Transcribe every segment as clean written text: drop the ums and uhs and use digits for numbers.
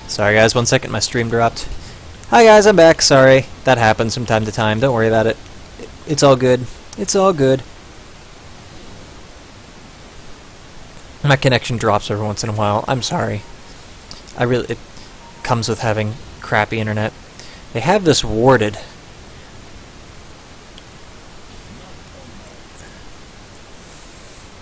Sorry guys, 1 second, my stream dropped. Hi guys, I'm back. Sorry, that happens from time to time. Don't worry about it. It's all good. It's all good. My connection drops every once in a while. I'm sorry. It comes with having crappy internet. They have this warded.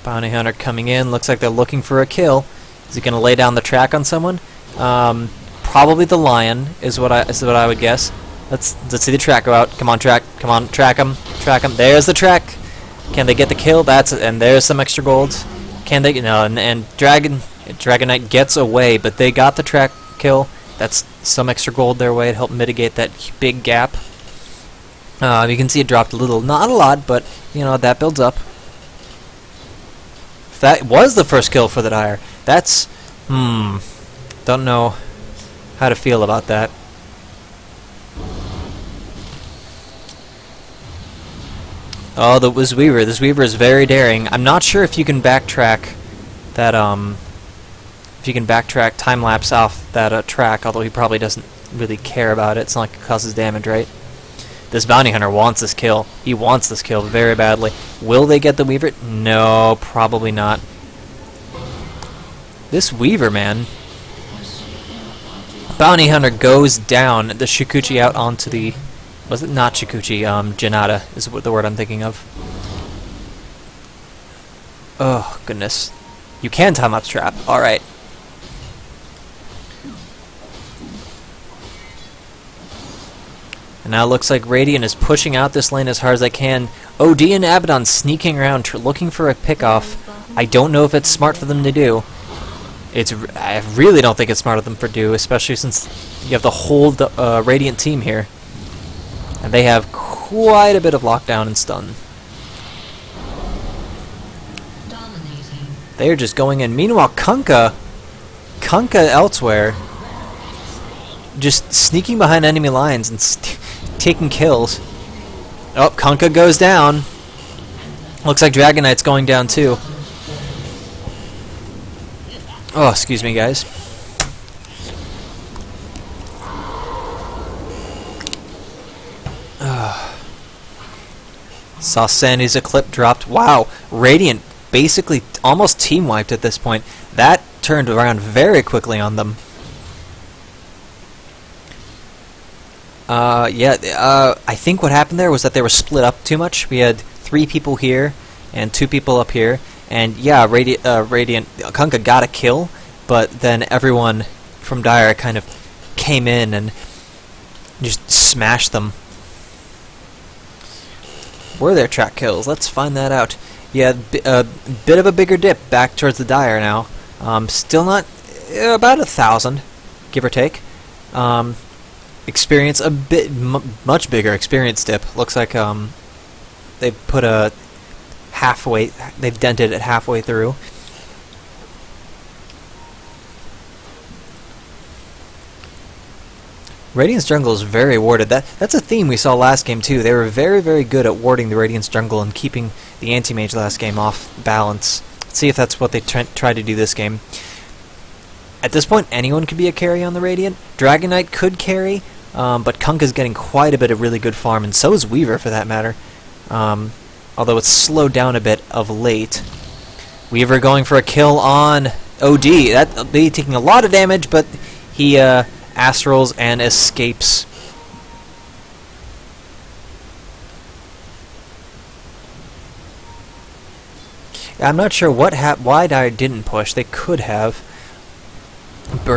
Bounty hunter coming in. Looks like they're looking for a kill. Is he going to lay down the track on someone? Probably the lion is what I would guess. Let's see the track go out. Come on, track. Come on, track him. Track him. There's the track. Can they get the kill? And there's some extra gold. Can they? No. And Dragon Knight gets away, but they got the track kill. That's some extra gold their way to help mitigate that big gap. You can see it dropped a little, not a lot, but you know that builds up. If that was the first kill for the Dire, that's don't know how to feel about that. Oh, this Weaver is very daring. I'm not sure if you can backtrack that if you can backtrack time lapse off that track, although he probably doesn't really care about it. It's not like it causes damage, right? This bounty hunter wants this kill. He wants this kill very badly. Will they get the Weaver? No, probably not. This Weaver, man. Bounty hunter goes down. The Shikuchi out onto the... Was it not Shikuchi? Janata is the word I'm thinking of. Oh, goodness. You can time-lapse trap. Alright. And now it looks like Radiant is pushing out this lane as hard as they can. OD and Abaddon sneaking around, looking for a pick-off. I don't know if it's smart for them to do. I really don't think it's smart of them to do, especially since you have the whole Radiant team here. And they have quite a bit of lockdown and stun. They're just going in. Meanwhile, Kunkka elsewhere, just sneaking behind enemy lines and taking kills. Oh, Kunkka goes down. Looks like Dragon Knight's going down too. Oh, excuse me, guys. Saw Sandy's Eclipse dropped. Wow, Radiant basically almost team wiped at this point. That turned around very quickly on them. I think what happened there was that they were split up too much. We had 3 people here and 2 people up here, and yeah, Radiant Kunkka got a kill, but then everyone from Dire kind of came in and just smashed them. Were there track kills? Let's find that out. Yeah, a bit of a bigger dip back towards the Dire now. Still not about 1,000, give or take. Experience a bit much bigger experience dip. Looks like they've put a halfway. They've dented it halfway through. Radiant's jungle is very warded. That's a theme we saw last game too. They were very, very good at warding the Radiant's jungle and keeping the anti-mage last game off balance. Let's see if that's what they try to do this game. At this point, anyone could be a carry on the Radiant. Dragon Knight could carry, but Kunkka's getting quite a bit of really good farm, and so is Weaver for that matter. Although it's slowed down a bit of late. Weaver going for a kill on OD. That be taking a lot of damage, but he astrals and escapes. I'm not sure why Dire didn't push. They could have.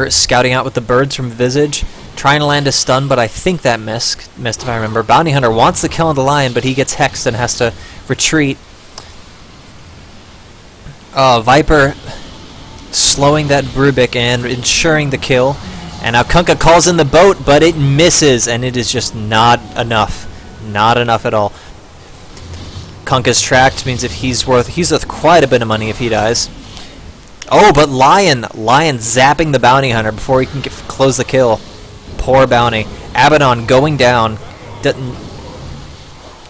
Scouting out with the birds from Visage, trying to land a stun, but I think that missed if I remember. Bounty Hunter wants the kill on the Lion, but he gets hexed and has to retreat. Viper slowing that Brubik and ensuring the kill. And now Kunkka calls in the boat, but it misses, and it is just not enough. Not enough at all. Kunkka's tracked means if he's worth quite a bit of money if he dies. Oh, but Lion zapping the Bounty Hunter before he can close the kill. Poor Bounty. Abaddon going down.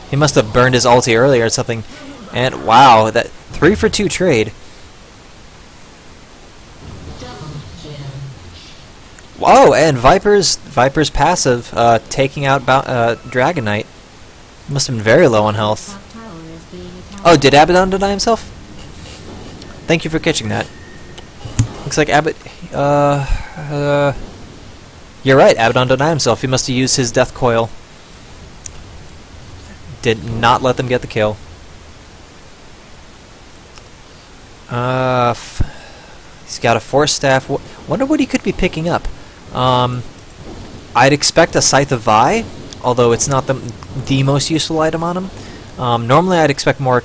He must have burned his ulti earlier or something. And wow, that 3-for-2 trade. Whoa, and Viper's passive, taking out Dragon Knight. Must have been very low on health. Oh, did Abaddon deny himself? Thank you for catching that. Looks like you're right, Abaddon denied himself. He must have used his death coil. Did not let them get the kill. He's got a Force Staff. Wonder what he could be picking up. I'd expect a Scythe of Vi, although it's not the most useful item on him. Normally I'd expect more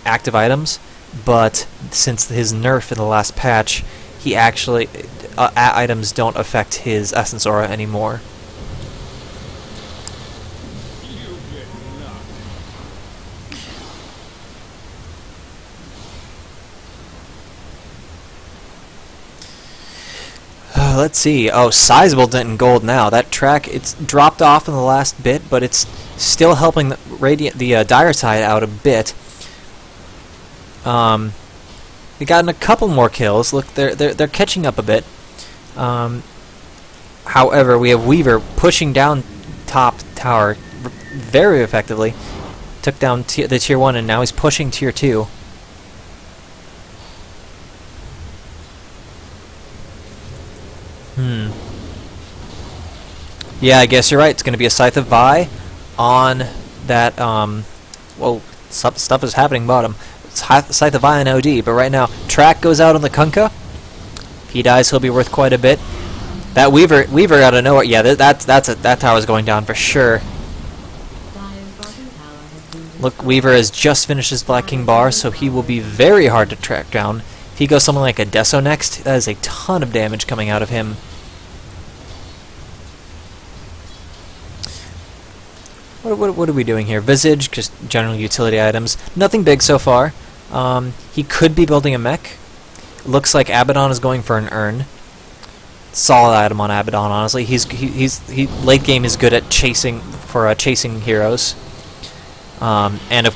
active items, but since his nerf in the last patch, he actually items don't affect his Essence Aura anymore. Let's see. Oh, sizable dent in gold now. That track, it's dropped off in the last bit, but it's still helping the Dire Tide out a bit. They've gotten a couple more kills. Look, they're catching up a bit. However, we have Weaver pushing down top tower very effectively. Took down the tier 1, and now he's pushing tier 2. Yeah, I guess you're right. It's going to be a Scythe of Vi on that, well, stuff is happening bottom. Scythe of Vi on OD, but right now, track goes out on the Kunkka. If he dies, he'll be worth quite a bit. That Weaver out of nowhere, yeah, that tower's going down for sure. Look, Weaver has just finished his Black King bar, so he will be very hard to track down. If he goes something like a Deso next, that is a ton of damage coming out of him. What are we doing here? Visage, just general utility items. Nothing big so far. He could be building a mech. Looks like Abaddon is going for an urn. Solid item on Abaddon, honestly. He late game is good at chasing heroes. And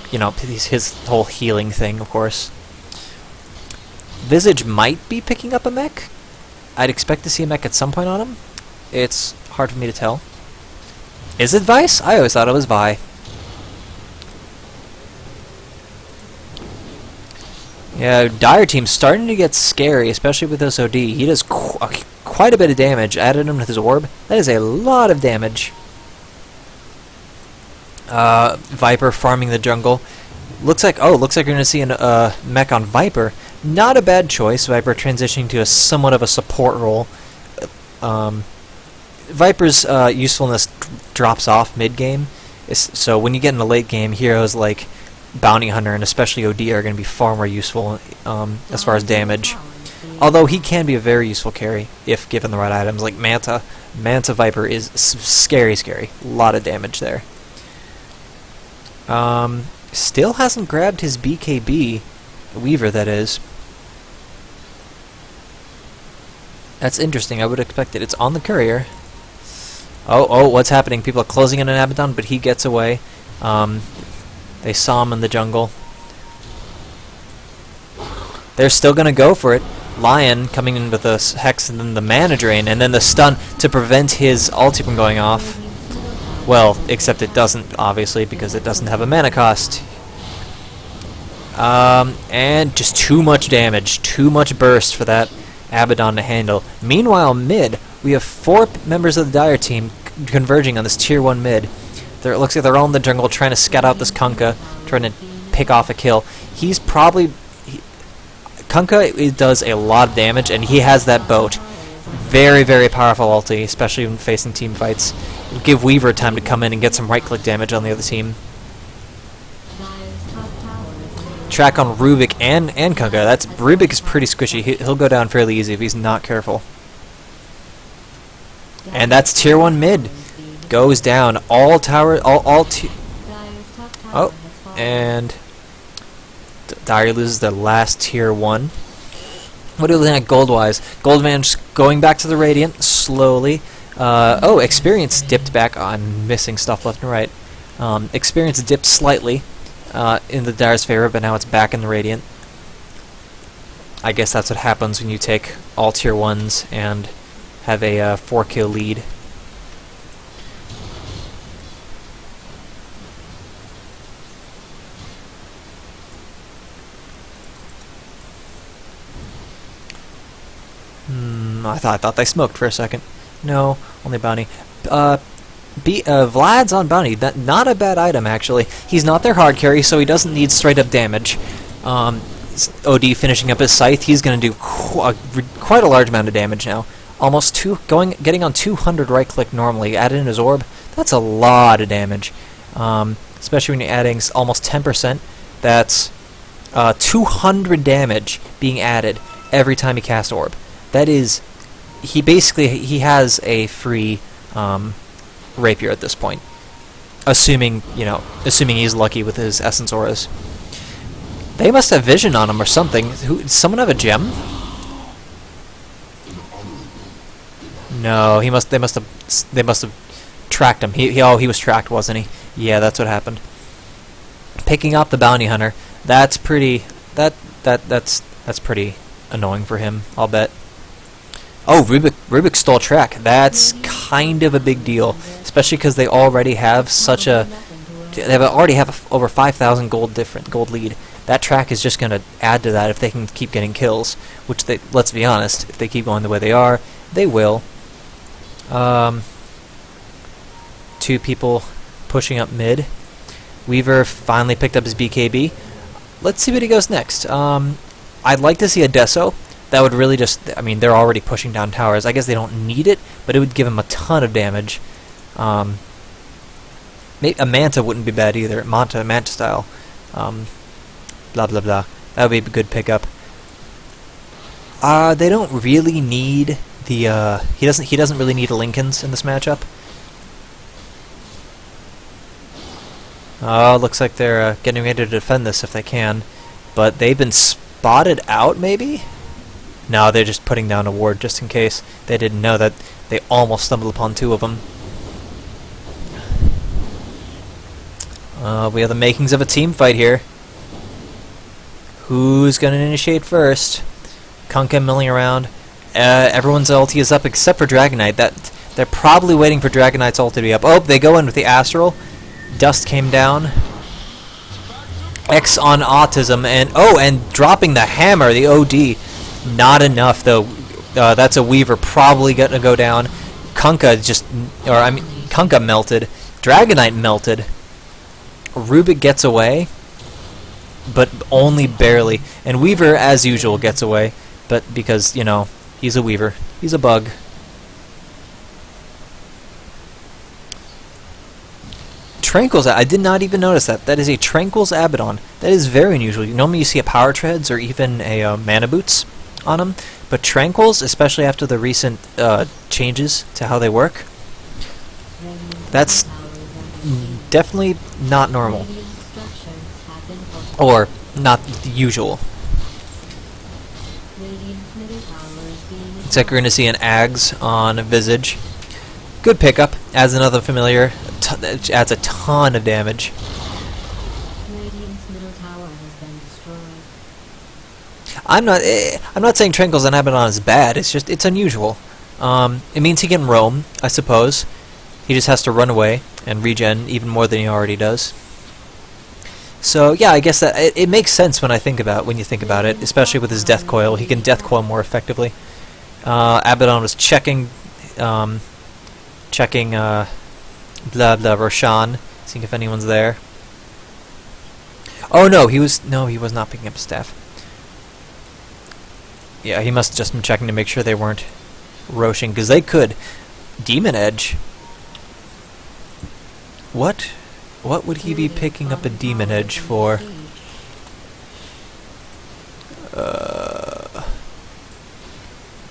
his whole healing thing, of course. Visage might be picking up a mech. I'd expect to see a mech at some point on him. It's hard for me to tell. Is it Vice? I always thought it was Vi. Yeah, Dire Team's starting to get scary, especially with this OD. He does quite a bit of damage. Added him with his orb. That is a lot of damage. Viper farming the jungle. Looks like we're going to see a mech on Viper. Not a bad choice. Viper transitioning to somewhat of a support role. Viper's usefulness drops off mid-game, so when you get in the late game, heroes like Bounty Hunter and especially OD are going to be far more useful as far as damage. Although he can be a very useful carry if given the right items, like Manta. Manta Viper is scary. A lot of damage there. Still hasn't grabbed his BKB, Weaver that is. That's interesting, I would expect it. It's on the courier. Oh, what's happening? People are closing in on Abaddon, but he gets away. They saw him in the jungle. They're still going to go for it. Lion coming in with the Hex and then the Mana Drain, and then the stun to prevent his ulti from going off. Well, except it doesn't, obviously, because it doesn't have a mana cost. And just too much damage. Too much burst for that Abaddon to handle. Meanwhile, mid, we have 4 members of the Dire team converging on this tier 1 mid. It looks like they're all in the jungle trying to scout out this Kunkka, trying to pick off a kill. He's probably... Kunkka does a lot of damage, and he has that boat. Very, very powerful ulti, especially when facing team fights. It'll give Weaver time to come in and get some right-click damage on the other team. Track on Rubik and Kunkka. Rubik is pretty squishy. He'll go down fairly easy if he's not careful. And that's tier 1 mid. Goes down. Oh, and Dire loses their last tier 1. What are we looking at gold-wise? Goldman's going back to the Radiant slowly. Experience dipped back. I'm missing stuff left and right. Experience dipped slightly in the Dire's favor, but now it's back in the Radiant. I guess that's what happens when you take all tier 1s and have a 4-kill lead. I thought they smoked for a second. No, only bounty. Vlad's on bounty. Not a bad item, actually. He's not their hard carry, so he doesn't need straight-up damage. OD finishing up his scythe, he's going to do quite a large amount of damage now. Getting on 200 right-click normally. Add in his orb, that's a lot of damage. Especially when you're adding almost 10%. That's 200 damage being added every time you cast orb. That is... He has a free rapier at this point, assuming he's lucky with his essence auras. They must have vision on him or something. Does someone have a gem? No, they must have tracked him. He was tracked, wasn't he? Yeah, that's what happened. Picking up the bounty hunter. That's pretty pretty annoying for him, I'll bet. Oh, Rubik stole track. That's kind of a big deal, especially because they already have over 5,000 gold lead. That track is just going to add to that if they can keep getting kills, which let's be honest, if they keep going the way they are, they will. 2 people pushing up mid. Weaver finally picked up his BKB. Let's see what he goes next. I'd like to see a Deso. That would really just... I mean, they're already pushing down towers. I guess they don't need it, but it would give them a ton of damage. A Manta wouldn't be bad either. Manta style. Blah, blah, blah. That would be a good pickup. They don't really need the... He doesn't really need Lincolns in this matchup. Looks like they're getting ready to defend this if they can. But they've been spotted out, maybe? No, they're just putting down a ward just in case. They didn't know that they almost stumbled upon 2 of them. We have the makings of a team fight here. Who's going to initiate first? Kunkka milling around. Everyone's ulti is up except for Dragonite. They're probably waiting for Dragonite's ulti to be up. Oh, they go in with the Astral. Dust came down. X on autism, and dropping the hammer, the OD. Not enough though. That's a Weaver probably gonna go down. Kunkka Kunkka melted. Dragonite melted. Rubik gets away, but only barely. And Weaver, as usual, gets away, but because he's a Weaver, he's a bug. Tranquil's, I did not even notice that. That is a Tranquil's Abaddon. That is very unusual. Normally you see a Power Treads or even a Mana Boots on them, but Tranquils, especially after the recent changes to how they work, that's definitely not normal. Or not usual. Looks like we're going to see an Ags on Visage. Good pickup. Adds another familiar. Adds a ton of damage. I'm not saying Tranquil's and Abaddon is bad. It's just it's unusual. It means he can roam, I suppose. He just has to run away and regen even more than he already does. So yeah, I guess that it makes sense when you think about it, especially with his death coil. He can death coil more effectively. Abaddon was checking Roshan, seeing if anyone's there. Oh no, he was not picking up his staff. Yeah, he must have just been checking to make sure they weren't roshing, because they could. Demon Edge. What would he be picking up a Demon Edge for?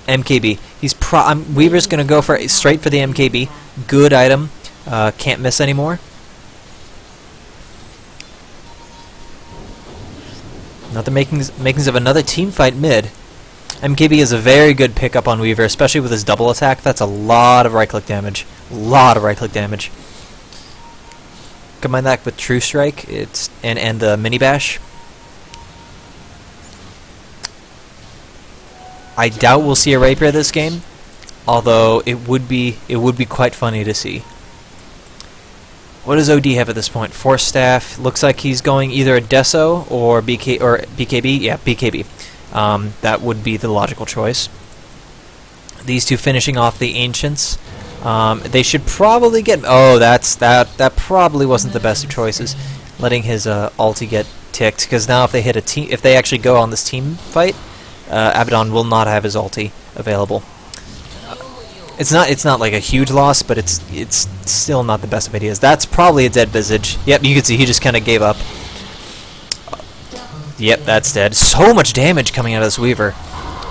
MKB. Weaver's gonna go straight for the MKB. Good item. Can't miss anymore. Not the makings of another team fight mid. MKB is a very good pickup on Weaver, especially with his double attack. That's a lot of right-click damage. Combine that with True Strike, and the Mini Bash. I doubt we'll see a Rapier this game, Although it would be quite funny to see. What does OD have at this point? Force staff. Looks like he's going either a Deso or BKB. Yeah, BKB. That would be the logical choice. These two finishing off the Ancients. They should probably get... Oh, that probably wasn't the best of choices. Letting his ulti get ticked, because now if they hit a team, if they actually go on this team fight, Abaddon will not have his ulti available. It's not like a huge loss, but it's still not the best of ideas. That's probably a dead Visage. Yep, you can see he just kind of gave up. Yep, that's dead. So much damage coming out of this Weaver.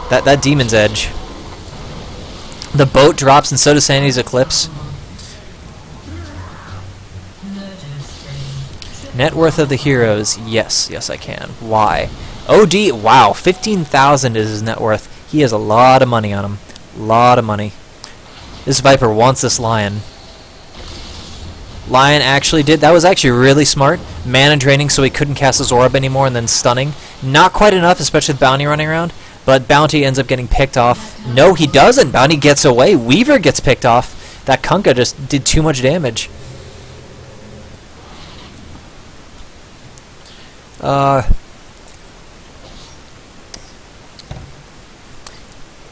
That Demon's Edge. The boat drops, and so does Sanity's Eclipse. Net worth of the heroes. Yes, I can. Why? OD. Wow, 15,000 is his net worth. He has a lot of money on him. Lot of money. This Viper wants this Lion. Lion actually did. That was actually really smart. Mana draining so he couldn't cast his orb anymore and then stunning. Not quite enough, especially with Bounty running around. But Bounty ends up getting picked off. No, he doesn't. Bounty gets away. Weaver gets picked off. That Kunkka just did too much damage.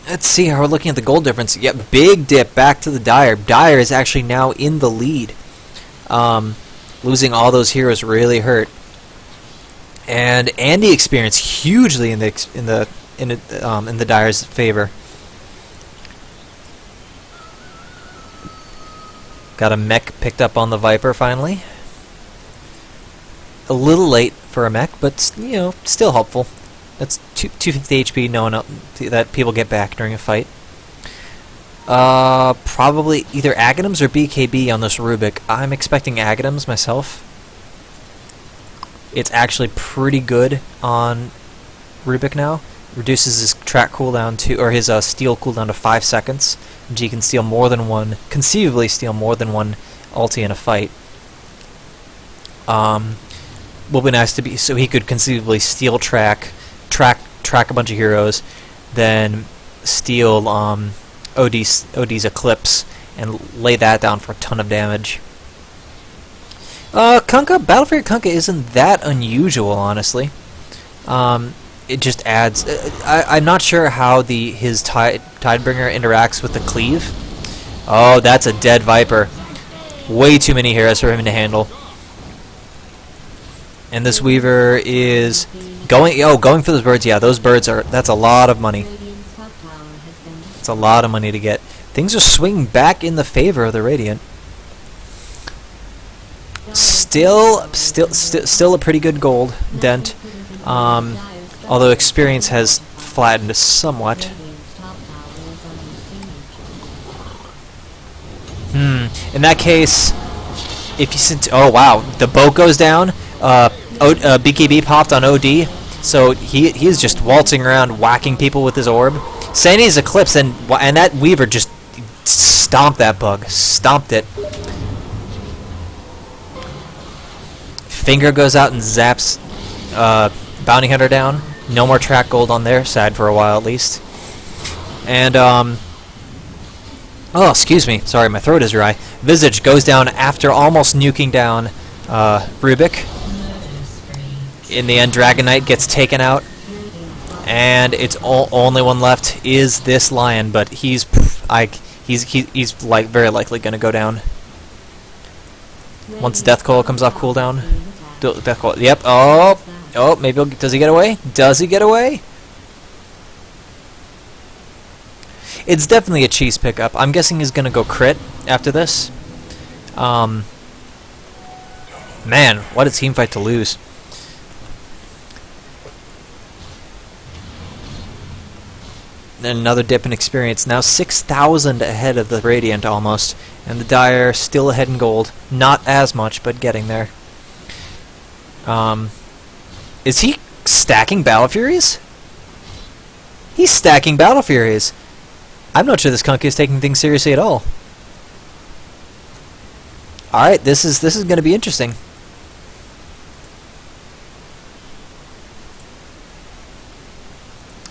Let's see how we're looking at the gold difference. Yep, big dip back to the Dire. Dire is actually now in the lead. Losing all those heroes really hurt. And Andy experienced hugely in the Dire's favor. Got a mech picked up on the Viper finally. A little late for a mech, but you know, still helpful. That's 250 HP knowing that people get back during a fight. Probably either Aghanims or BKB on this Rubik. I'm expecting Aghanims myself. It's actually pretty good on Rubik now. Reduces his track cooldown to, or his steal cooldown to 5 seconds. And he can steal more than one, conceivably steal more than one ulti in a fight. Will be nice to be, so he could conceivably steal track a bunch of heroes, then steal OD's Eclipse and lay that down for a ton of damage. Kunkka, Battlefield Kunkka isn't that unusual, honestly. It just adds. I'm not sure how his Tidebringer interacts with the cleave. Oh, that's a dead Viper. Way too many heroes for him to handle. And this Weaver is going for those birds. Yeah, those birds that's a lot of money. It's a lot of money to get. Things are swinging back in the favor of the Radiant. Still a pretty good gold dent. Although experience has flattened somewhat. In that case, if you oh wow, the boat goes down. BKB popped on OD, so he's just waltzing around whacking people with his orb. Sanity's Eclipse, and that Weaver just stomped that bug. Stomped it. Finger goes out and zaps Bounty Hunter down. No more track gold on their side for a while at least. And oh, excuse me. Sorry, my throat is dry. Visage goes down after almost nuking down Rubik. In the end, Dragon Knight gets taken out, and its only one left is this Lion, but he's like very likely gonna go down once Death Coil comes off cooldown. Death Coil. Yep. Oh, maybe does he get away? Does he get away? It's definitely a cheese pickup. I'm guessing he's gonna go crit after this. Man, what a team fight to lose. And another dip in experience. Now 6,000 ahead of the Radiant almost. And the Dire still ahead in gold. Not as much, but getting there. Is he stacking Battle Furies? He's stacking Battle Furies. I'm not sure this Kunkka is taking things seriously at all. Alright, this is going to be interesting.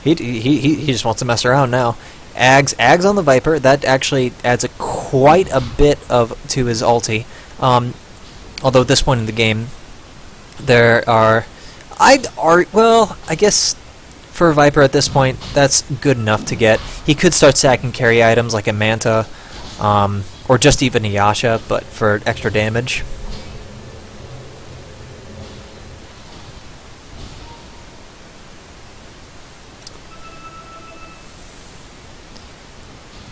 He just wants to mess around now. Ags on the Viper. That actually adds quite a bit to his ulti. Although at this point in the game, there are... well, I guess for a Viper at this point, that's good enough to get. He could start stacking carry items like a Manta, or just even a Yasha, but for extra damage.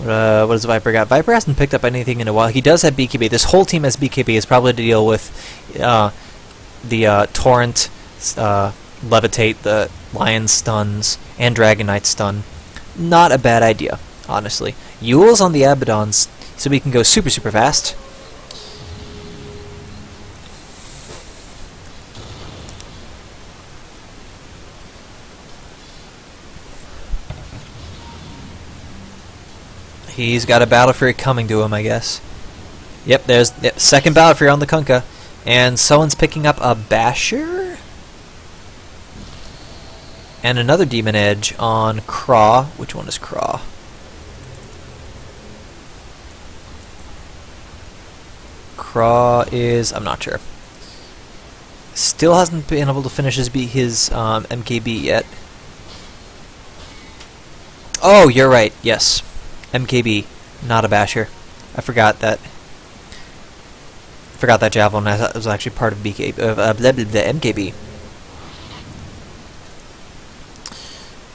What does Viper got? Viper hasn't picked up anything in a while. He does have BKB. This whole team has BKB. Is probably to deal with the Torrent, Levitate, the Lion stuns, and Dragon Knight stun. Not a bad idea, honestly. Yule's on the Abaddons, so we can go super fast. He's got a Battle Fury coming to him, I guess. Yep, there's second Battle Fury on the Kunkka. And someone's picking up a Basher? And another Demon Edge on Craw. Which one is Craw? Craw is... I'm not sure. Still hasn't been able to finish his MKB yet. Oh, you're right, yes. MKB, not a Basher. I forgot that Javelin was actually part of the MKB.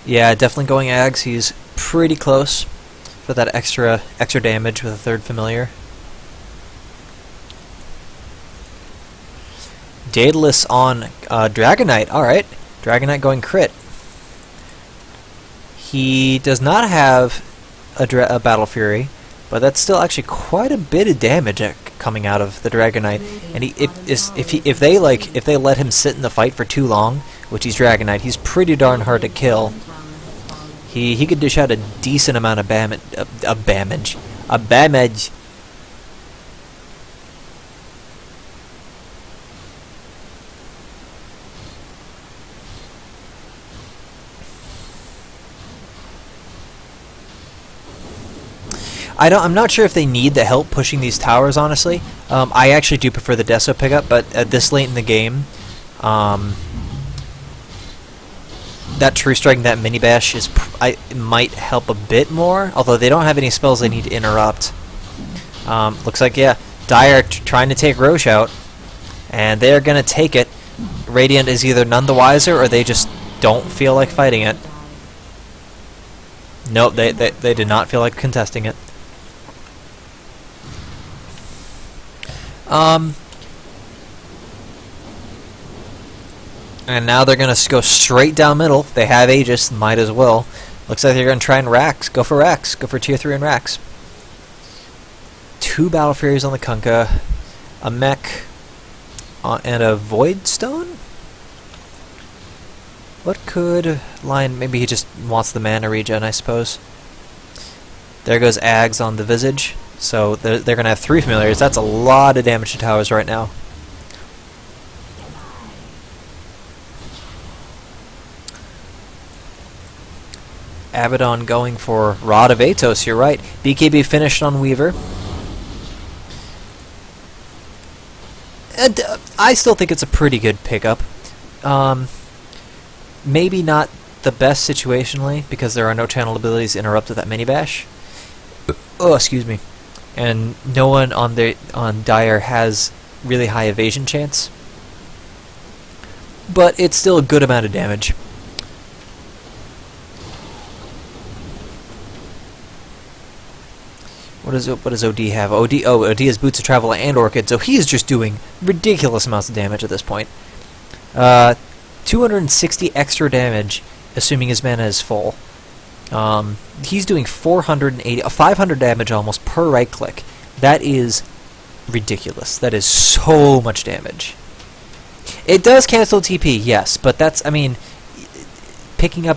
Yeah, definitely going Ags. He's pretty close for that extra damage with a third familiar. Daedalus on Dragon Knight. Alright, Dragon Knight going crit. He does not have a Battle Fury, but that's still actually quite a bit of damage coming out of the Dragon Knight. And if they let him sit in the fight for too long, which he's Dragon Knight, he's pretty darn hard to kill. He could dish out a decent amount of damage. I'm not sure if they need the help pushing these towers, honestly. I actually do prefer the Deso pickup, but at this late in the game, that True Strike and that Mini Bash might help a bit more, although they don't have any spells they need to interrupt. Looks like, yeah, Dire trying to take Roche out, and they're going to take it. Radiant is either none the wiser, or they just don't feel like fighting it. Nope, they did not feel like contesting it. And now they're going to go straight down middle. They have Aegis, might as well. Looks like they're going to try and Rax. Go for Rax. Go for tier 3 and Rax. 2 Battle Furies on the Kunkka. A Mech. And a Void Stone? What could Lion... Maybe he just wants the mana regen, I suppose. There goes Ags on the Visage. So they're going to have 3 familiars. That's a lot of damage to towers right now. Abaddon going for Rod of Atos, you're right. BKB finished on Weaver. And, I still think it's a pretty good pickup. Maybe not the best situationally, because there are no channel abilities to interrupt with that Mini Bash. Oh, excuse me. And no one on Dire has really high evasion chance. But it's still a good amount of damage. What does OD have? OD has Boots of Travel and Orchid, so he is just doing ridiculous amounts of damage at this point. 260 extra damage, assuming his mana is full. He's doing 500 damage almost per right click. That is ridiculous. That is so much damage. It does cancel TP, yes, but that's, I mean, picking up